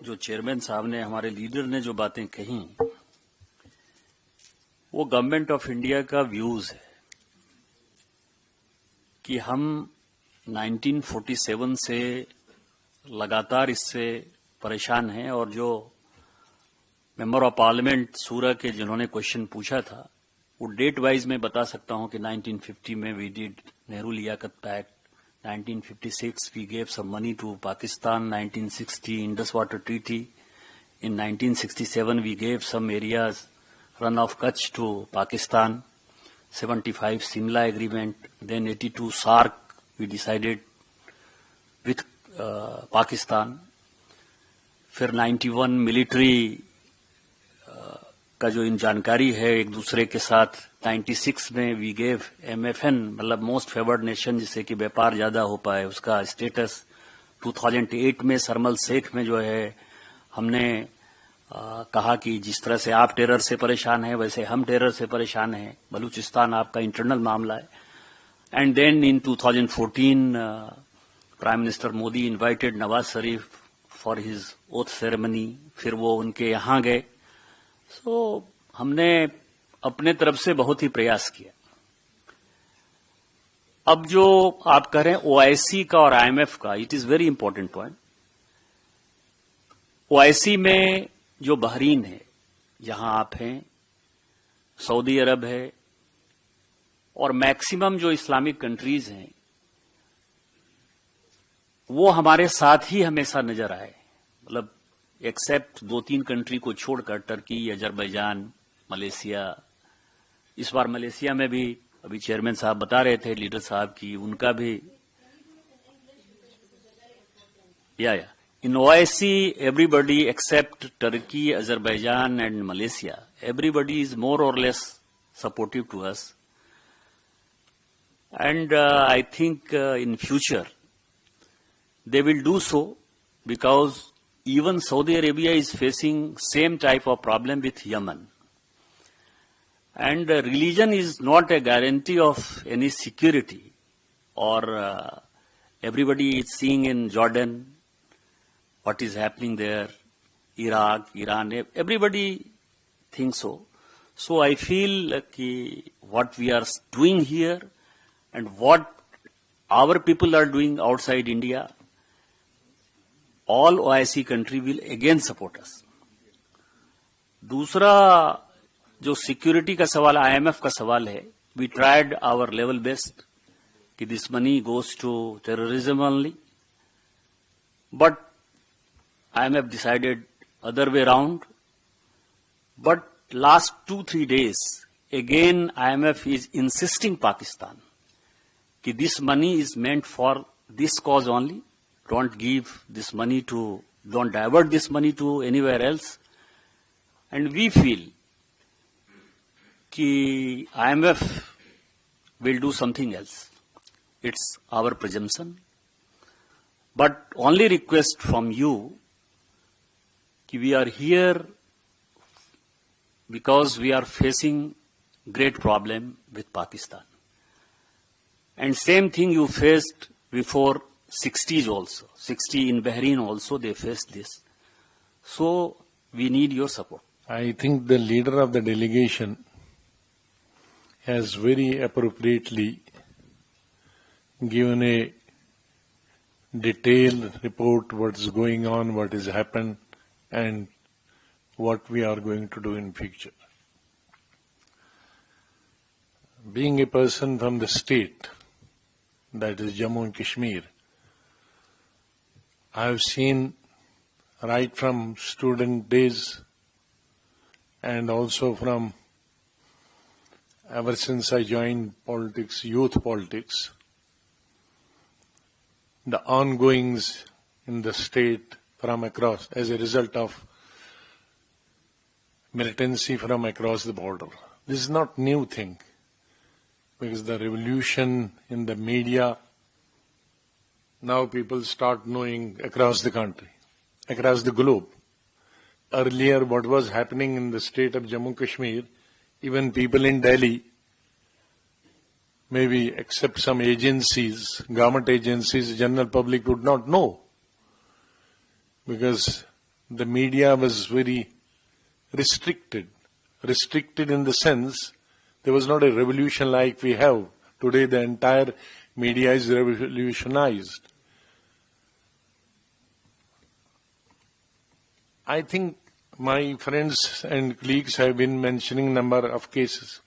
जो चेयरमैन साहब ने, हमारे लीडर ने जो बातें कही, वो गवर्नमेंट ऑफ इंडिया का व्यूज है कि हम 1947 से लगातार इससे परेशान हैं। और जो मेंबर ऑफ पार्लियामेंट सूरा के जिन्होंने क्वेश्चन पूछा था, वो डेट वाइज मैं बता सकता हूं कि 1950 में we did Nehru Liaquat pact, 1956 we gave some money to Pakistan, 1960 Indus Water Treaty, in 1967 we gave some areas run of Kutch to Pakistan, 75 Simla Agreement, then 82 SARC we decided with Pakistan, फिर 91 military का जो इन जानकारी है एक दूसरे के साथ, 96 में वी गेव MFN, मतलब मोस्ट फेवर्ड नेशन, जिससे कि व्यापार ज्यादा हो पाए, उसका स्टेटस। 2008 में सरमल शेख में जो है हमने कहा कि जिस तरह से आप टेरर से परेशान हैं वैसे हम टेरर से परेशान हैं, बलूचिस्तान आपका इंटरनल मामला है। And then in 2014 prime minister Modi invited Nawaz Sharif for his oath ceremony, फिर वो उनके यहां गए। सो हमने अपने तरफ से बहुत ही प्रयास किया। अब जो आप कह रहे हैं OIC का और IMF का, it is very important point. OIC में जो बहरीन है, जहां आप हैं, सऊदी अरब है, और मैक्सिमम जो इस्लामिक कंट्रीज हैं, वो हमारे साथ ही हमेशा नजर आए। मतलब एक्सेप्ट 2-3 कंट्री को छोड़कर, टर्की, अजरबैजान, मलेशिया। इस बार मलेशिया में भी अभी चेयरमैन साहब बता रहे थे, लीडर साहब की, उनका भी या इन OIC everybody except Turkey, Azerbaijan and Malaysia, everybody is more और less supportive to us. And I think in future they will do so, because even Saudi Arabia is facing same type of problem with Yemen. And religion is not a guarantee of any security. Or everybody is seeing in Jordan what is happening there, Iraq, Iran, everybody thinks so. So I feel like what we are doing here and what our people are doing outside India, all OIC country will again support us. दूसरा जो security का सवाल, IMF का सवाल है, we tried our level best कि this money goes to terrorism only, but IMF decided other way around. But last 2-3 days again IMF is insisting Pakistan कि this money is meant for this cause only. Don't give this money to, don't divert this money to anywhere else. And we feel कि IMF will do something else. It's our presumption. But only request from you कि we are here because we are facing great problem with Pakistan. And same thing you faced before 60s also. 60 in Bahrain also they faced this. So we need your support. I think the leader of the delegation has very appropriately given a detailed report what is going on, what has happened, and what we are going to do in future. Being a person from the state, that is Jammu and Kashmir, I have seen right from student days and also from ever since I joined politics, youth politics, the ongoings in the state from across as a result of militancy from across the border. This is not new thing, because the revolution in the media, now people start knowing across the country, across the globe. Earlier, what was happening in the state of Jammu and Kashmir, even people in Delhi, maybe except some agencies, government agencies, general public would not know. Because the media was very restricted. Restricted in the sense there was not a revolution like we have. Today the entire media is revolutionized. I think my friends and colleagues have been mentioning number of cases.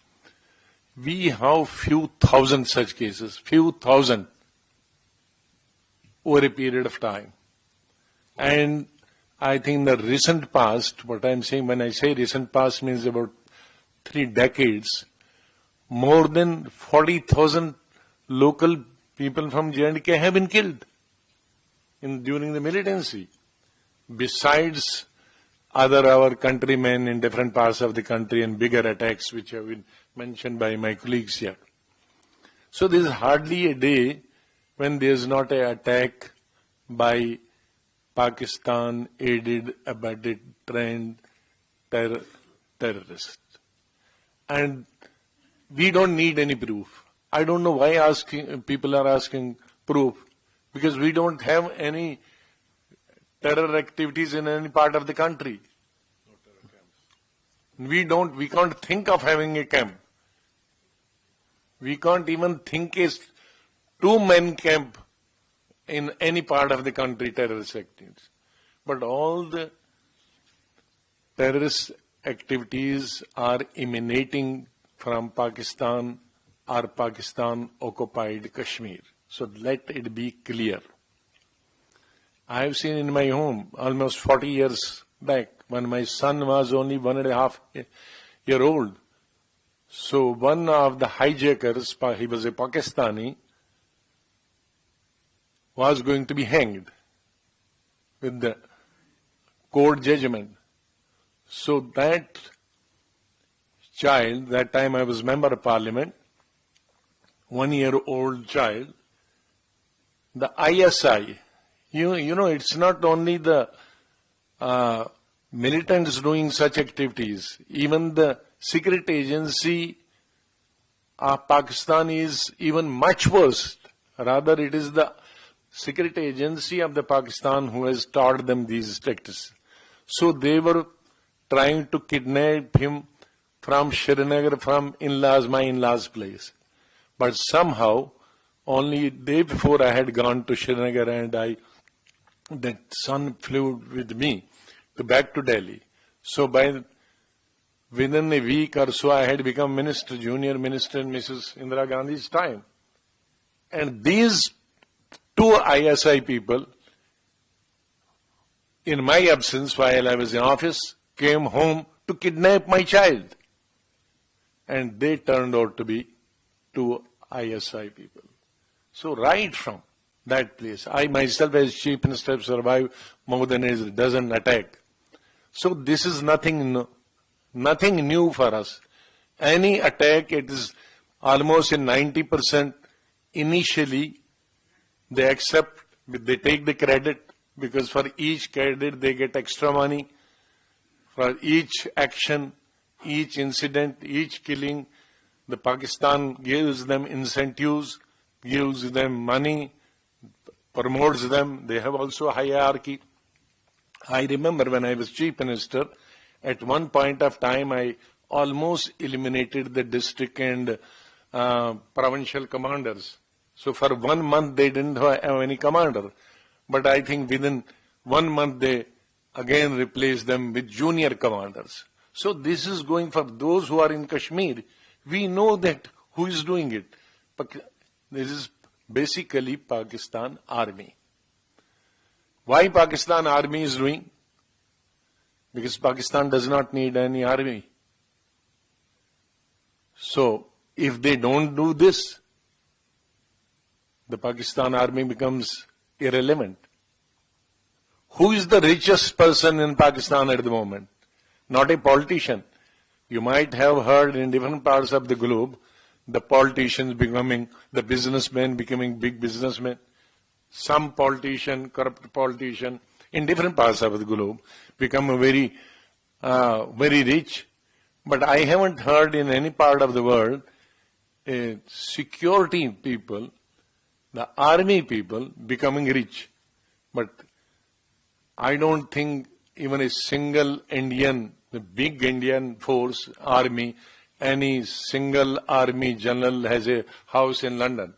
We have few thousand such cases, few thousand over a period of time. And I think the recent past, what I'm saying when I say recent past means about 3 decades, more than 40,000 local people from J&K have been killed during the militancy. Besides other our countrymen in different parts of the country and bigger attacks which have been mentioned by my colleagues here. So there is hardly a day when there is not an attack by Pakistan aided, abetted, trained terrorists. And we don't need any proof. I don't know why people are asking proof, because we don't have any terror activities in any part of the country. We can't think of having a camp. We can't even think a 2-man camp in any part of the country, terrorist activities. But all the terrorist activities are emanating from Pakistan or Pakistan-occupied Kashmir. So let it be clear. I have seen in my home almost 40 years back when my son was only 1.5 years old. So one of the hijackers, he was a Pakistani, was going to be hanged with the court judgment. So that child, that time I was member of parliament, 1-year-old child, the ISI, you know, it's not only the militants doing such activities. Even the secret agency of Pakistan is even much worse. Rather, it is the secret agency of the Pakistan who has taught them these tactics. So they were trying to kidnap him from Srinagar, from my in-laws' place. But somehow, only a day before I had gone to Srinagar and that son flew with me back to Delhi. So within a week or so, I had become minister, junior minister in Mrs. Indira Gandhi's time. And these 2 ISI people, in my absence while I was in office, came home to kidnap my child. And they turned out to be 2 ISI people. So right from that place, I myself as chief minister have survived more than a dozen attacks. So this is nothing new for us. Any attack, it is almost in 90% initially they accept, they take the credit, because for each credit they get extra money. For each action, each incident, each killing, the Pakistan gives them incentives, gives them money, promotes them. They have also a hierarchy. I remember when I was chief minister, at one point of time I almost eliminated the district and provincial commanders. So for 1 month they didn't have any commander. But I think within 1 month they again replaced them with junior commanders. So this is going for those who are in Kashmir. We know that who is doing it. This is basically Pakistan Army. Why Pakistan Army is doing? Because Pakistan does not need any army. So if they don't do this, the Pakistan Army becomes irrelevant. Who is the richest person in Pakistan at the moment? Not a politician. You might have heard in different parts of the globe, the politicians becoming, the businessmen becoming big businessmen. Some politician, corrupt politician, in different parts of the globe, become very rich. But I haven't heard in any part of the world, security people, the army people becoming rich. But I don't think even a single Indian, the big Indian force, army, any single army general has a house in London.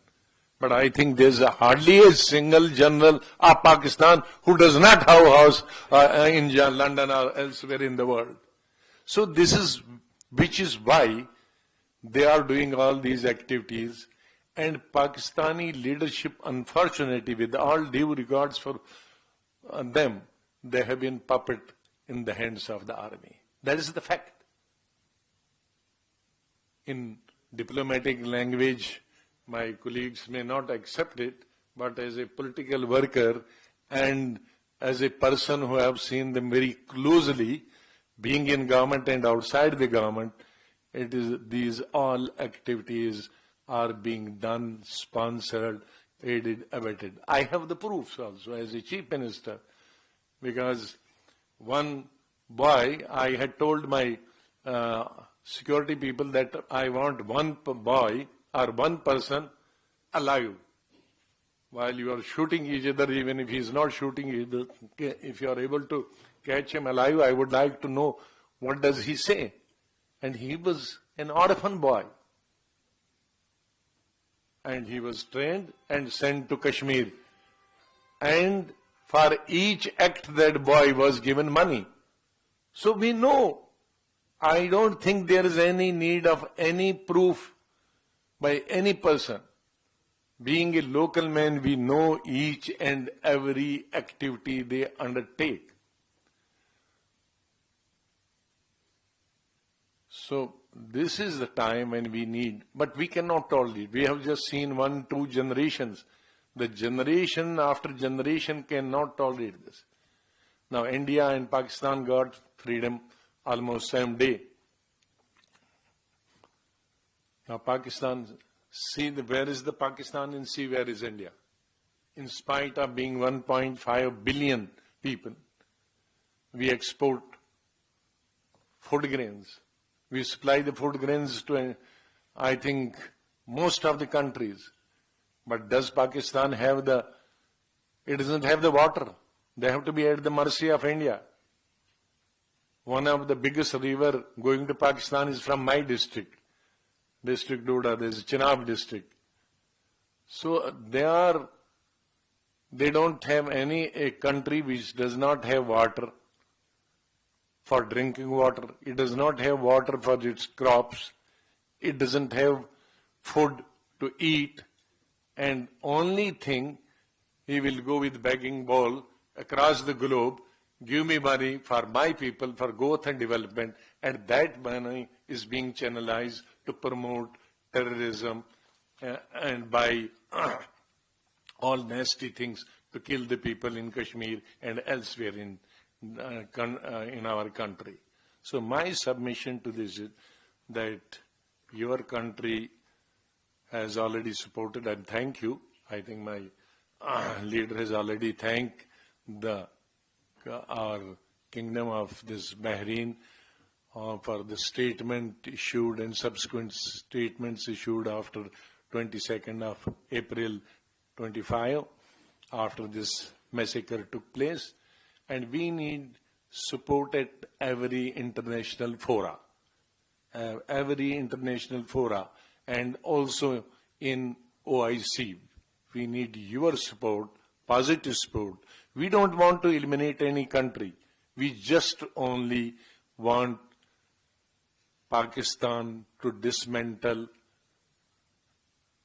But I think there's hardly a single general of Pakistan who does not have a house in London or elsewhere in the world. So which is why they are doing all these activities. And Pakistani leadership, unfortunately, with all due regards for them, they have been puppet in the hands of the army. That is the fact. In diplomatic language, my colleagues may not accept it, but as a political worker and as a person who have seen them very closely, being in government and outside the government, these all activities are being done, sponsored, aided, abetted. I have the proofs also as a chief minister, because one boy, I had told my security people that I want one boy or one person alive. While you are shooting each other, even if he is not shooting either, if you are able to catch him alive, I would like to know what does he say. And he was an orphan boy. And he was trained and sent to Kashmir. And for each act that boy was given money. So we know. I don't think there is any need of any proof by any person. Being a local man, we know each and every activity they undertake. So this is the time when we need, but we cannot tolerate. We have just seen 1-2 generations. The generation after generation cannot tolerate this. Now India and Pakistan got freedom almost same day. Now Pakistan, see where is the Pakistan and see where is India. In spite of being 1.5 billion people, we export food grains. We supply the food grains to, I think, most of the countries. But does Pakistan have it doesn't have the water. They have to be at the mercy of India. One of the biggest river going to Pakistan is from my district. District Doda, there is Chenab district. So they don't have a country which does not have water for drinking water. It does not have water for its crops. It doesn't have food to eat. And only thing, he will go with begging bowl across the globe, give me money for my people, for growth and development, and that money is being channelized to promote terrorism and by all nasty things to kill the people in Kashmir and elsewhere in our country. So my submission to this is that your country has already supported, and thank you. I think my leader has already thanked our kingdom of this Bahrain for the statement issued and subsequent statements issued after 22nd of April 25, after this massacre took place. And we need support at every international fora, and also in OIC. We need your support, positive support. We don't want to eliminate any country. We just only want Pakistan to dismantle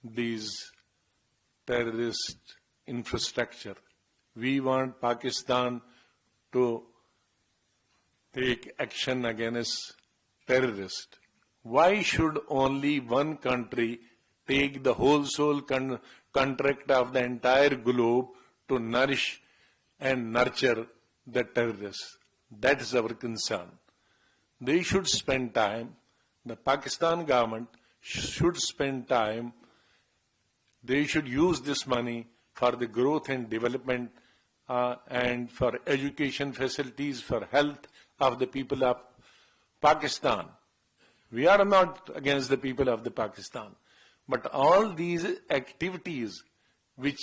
these terrorist infrastructure. We want Pakistan to take action against terrorists. Why should only one country take the wholesale contract of the entire globe to nourish and nurture the terrorists? That is our concern. They should spend time, the Pakistan government should spend time, they should use this money for the growth and development and for education facilities, for health of the people of Pakistan. We are not against the people of the Pakistan. But all these activities which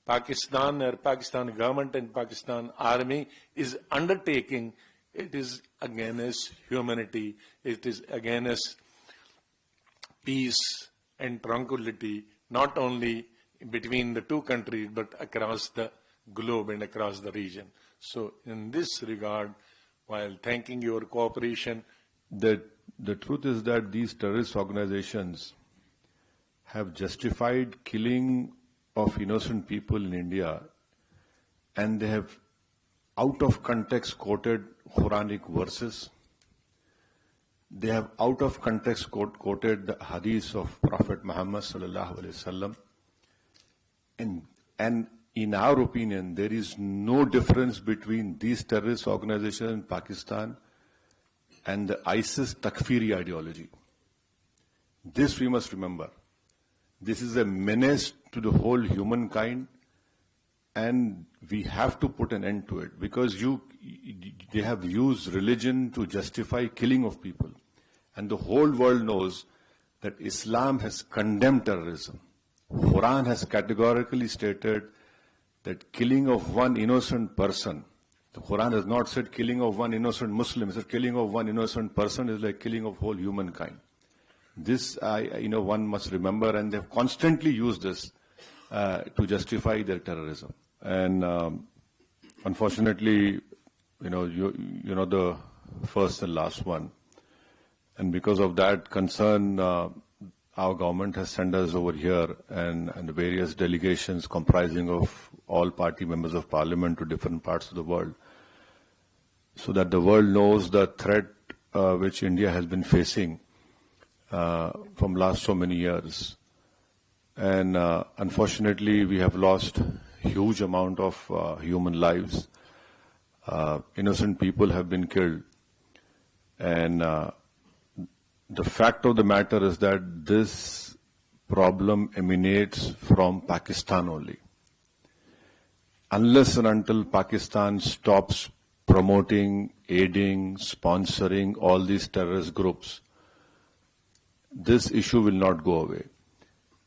Pakistan or Pakistan government and Pakistan army is undertaking, it is against humanity, it is against peace and tranquility, not only between the two countries, but across the globe and across the region. So in this regard, while thanking your cooperation, the truth is that these terrorist organizations have justified killing of innocent people in India, and they have out of context quoted Quranic verses. They have out of context quoted the hadith of Prophet Muhammad sallallahu alaihi wasallam. And in our opinion, there is no difference between these terrorist organizations in Pakistan and the ISIS Takfiri ideology. This we must remember. This is a menace to the whole humankind, and we have to put an end to it, because they have used religion to justify killing of people. And the whole world knows that Islam has condemned terrorism. Quran has categorically stated that killing of one innocent person, the Quran has not said killing of one innocent Muslim, it said killing of one innocent person is like killing of whole humankind. This, one must remember, and they've constantly used this to justify their terrorism. And unfortunately, you know the first and last one. And because of that concern, our government has sent us over here and various delegations comprising of all party members of parliament to different parts of the world, so that the world knows the threat which India has been facing from last so many years. And unfortunately, we have lost huge amount of human lives. Innocent people have been killed. And the fact of the matter is that this problem emanates from Pakistan only. Unless and until Pakistan stops promoting, aiding, sponsoring all these terrorist groups, this issue will not go away.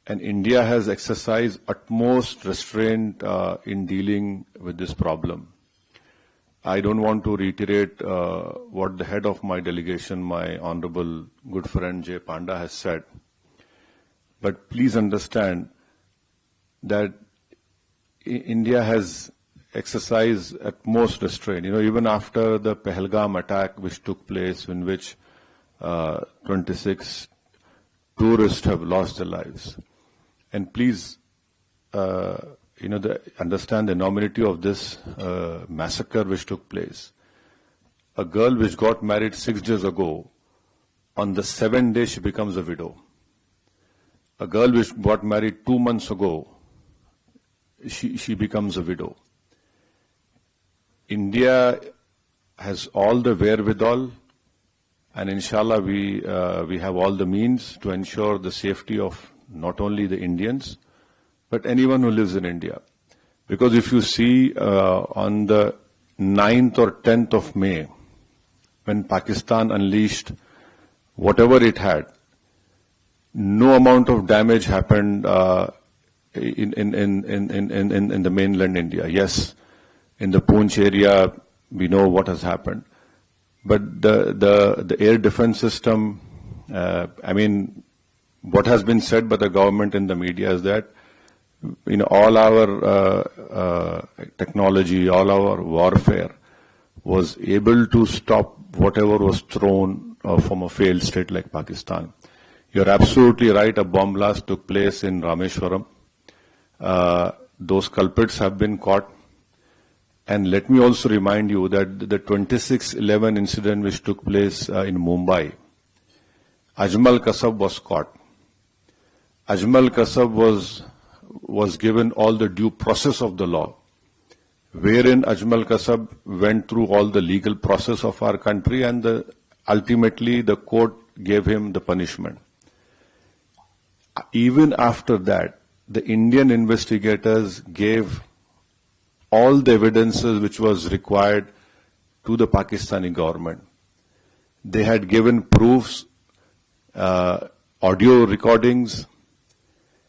And India has exercised utmost restraint in dealing with this problem. I don't want to reiterate what the head of my delegation, my honorable good friend J. Panda, has said. But please understand that India has exercised utmost restraint. Even after the Pahalgam attack which took place, in which 26 tourists have lost their lives. And please, understand the enormity of this massacre which took place. A girl which got married 6 days ago, on the 7th day she becomes a widow. A girl which got married 2 months ago, she becomes a widow. India has all the wherewithal, and inshallah we have all the means to ensure the safety of not only the Indians, but anyone who lives in India. Because if you see on the 9th or 10th of May, when Pakistan unleashed whatever it had, no amount of damage happened in the mainland India. Yes, in the Poonch area, we know what has happened. But the air defense system, what has been said by the government and the media is that all our technology, all our warfare was able to stop whatever was thrown from a failed state like Pakistan. You're absolutely right, a bomb blast took place in Rameshwaram. Those culprits have been caught. And let me also remind you that the 26/11 incident which took place in Mumbai, Ajmal Kasab was caught. Ajmal Kasab was given all the due process of the law, wherein Ajmal Kasab went through all the legal process of our country, and ultimately the court gave him the punishment. Even after that, the Indian investigators gave all the evidences which was required to the Pakistani government. They had given proofs, audio recordings,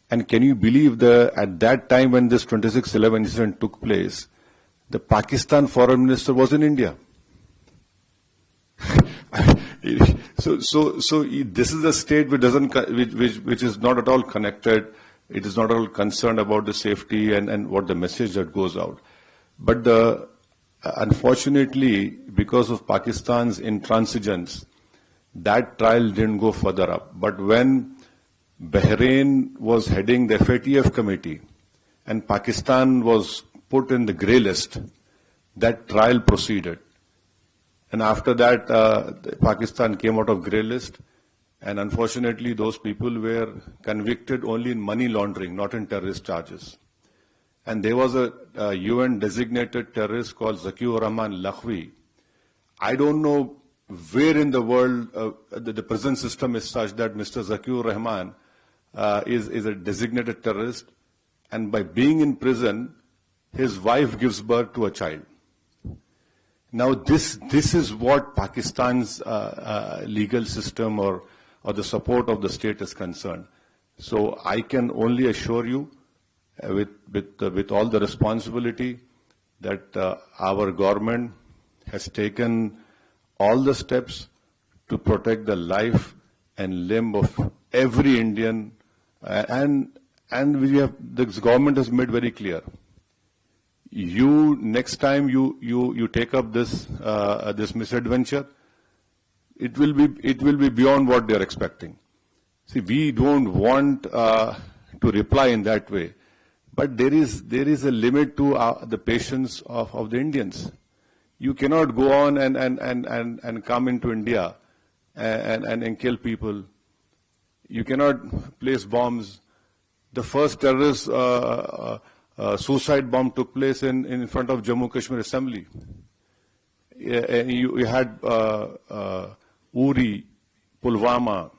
And can you believe at that time when this 26/11 incident took place, the Pakistan foreign minister was in India. So this is a state which is not at all connected. It is not at all concerned about the safety and what the message that goes out. But unfortunately, because of Pakistan's intransigence, that trial didn't go further up. But when Bahrain was heading the FATF committee and Pakistan was put in the grey list, that trial proceeded. And after that, Pakistan came out of grey list, and unfortunately those people were convicted only in money laundering, not in terrorist charges. And there was a UN designated terrorist called Zakiur Rahman Lakhvi. I don't know where in the world the prison system is such that Mr. Zakiur Rahman is a designated terrorist, and by being in prison, his wife gives birth to a child. Now this is what Pakistan's legal system or the support of the state is concerned. So I can only assure you, with all the responsibility, that our government has taken all the steps to protect the life and limb of every Indian, and this government has made very clear. Next time you take up this misadventure, it will be beyond what they are expecting. See, we don't want to reply in that way, but there is a limit to the patience of the Indians. You cannot go on and come into India and kill people. You cannot place bombs. The first terrorist suicide bomb took place in front of Jammu Kashmir Assembly. You had Uri, Pulwama,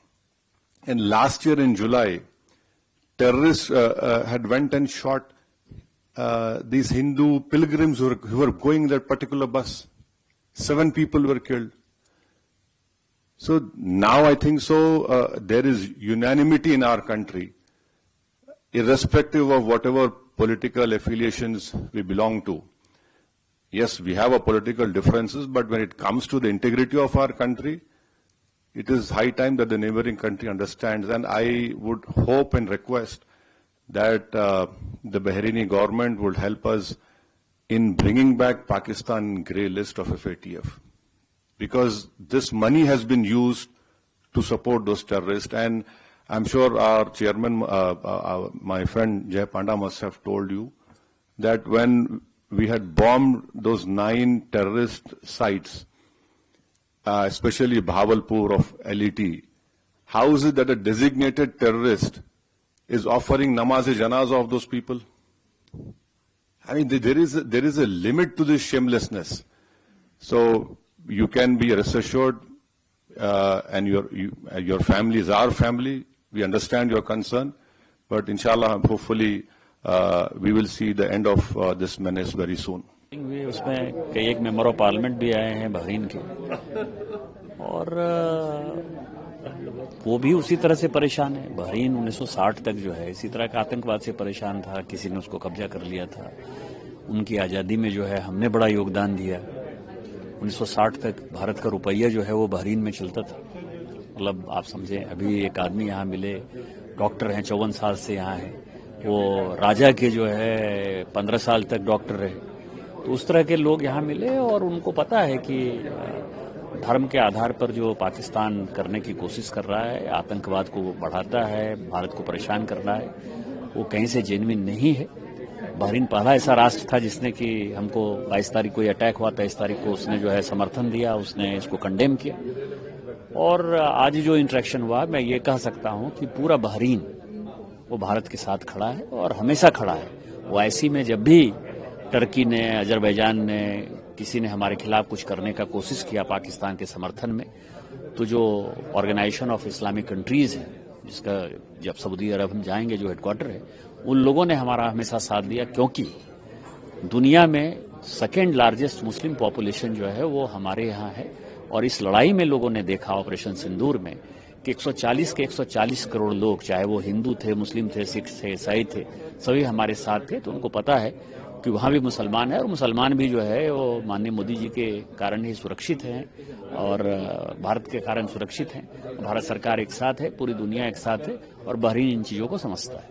and last year in July, terrorists had went and shot these Hindu pilgrims who were going that particular bus. 7 people were killed. So now I think there is unanimity in our country, irrespective of whatever political affiliations we belong to. Yes, we have our political differences, but when it comes to the integrity of our country, it is high time that the neighboring country understands. And I would hope and request that the Bahraini government would help us in bringing back Pakistan grey list of FATF. Because this money has been used to support those terrorists. And I'm sure our chairman, my friend Jay Panda must have told you that when we had bombed those 9 terrorist sites, especially Bahawalpur of LET, how is it that a designated terrorist is offering namaz-e-janazah of those people? I mean, there is a limit to this shamelessness. So you can be rest assured, and your family is our family. We understand your concern, but inshallah, hopefully, we will see the end of this menace very soon. उसमें कई एक member of parliament भी आए हैं Bahrain के, और वो भी उसी तरह से परेशान है. बहरीन 1960 तक जो है इसी तरह का आतंकवाद से परेशान था. किसी ने उसको कब्जा कर लिया था. उनकी आज़ादी में जो है हमने बड़ा योगदान दिया. 1960 तक भारत का रुपया जो है वो बहरीन में चलता था. मतलब आप समझें, अभी एक आदमी यहाँ मिले, डॉक्टर हैं, 54 साल से यहाँ है. वो राजा के जो है 15 साल तक डॉक्टर रहे. तो उस तरह के लोग यहाँ मिले, और उनको पता है कि धर्म के आधार पर जो पाकिस्तान करने की कोशिश कर रहा है, आतंकवाद को बढ़ाता है, भारत को परेशान कर रहा है, वो कहीं से जेन्युइन नहीं है. बहरीन पहला ऐसा राष्ट्र था जिसने कि हमको 22 तारीख को ये अटैक हुआ, 23 तारीख को उसने जो है समर्थन दिया, उसने इसको कंडेम किया. और आज जो इंटरेक्शन हुआ, मैं ये कह सकता हूँ कि पूरा बहरीन वो भारत के साथ खड़ा है और हमेशा खड़ा है. OIC में जब भी टर्की ने, अजरबैजान ने, किसी ने हमारे खिलाफ कुछ करने का कोशिश किया पाकिस्तान के समर्थन में, तो जो ऑर्गेनाइजेशन ऑफ इस्लामिक कंट्रीज है, जिसका जब सऊदी अरब हम जाएंगे जो हेडक्वार्टर है, उन लोगों ने हमारा हमेशा साथ दिया, क्योंकि दुनिया में सेकेंड लार्जेस्ट मुस्लिम पॉपुलेशन जो है वो हमारे यहाँ है. और इस लड़ाई में लोगों ने देखा, ऑपरेशन सिंदूर में, कि 140 के 140 करोड़ लोग, चाहे वो हिंदू थे, मुस्लिम थे, सिख थे, ईसाई थे, सभी हमारे साथ थे। तो उनको पता है कि वहाँ भी मुसलमान है और मुसलमान भी जो है वो माननीय मोदी जी के कारण ही सुरक्षित हैं और भारत के कारण सुरक्षित हैं। भारत सरकार एक साथ है, पूरी दुनिया एक साथ है और बहरीन इन चीज़ों को समझता है।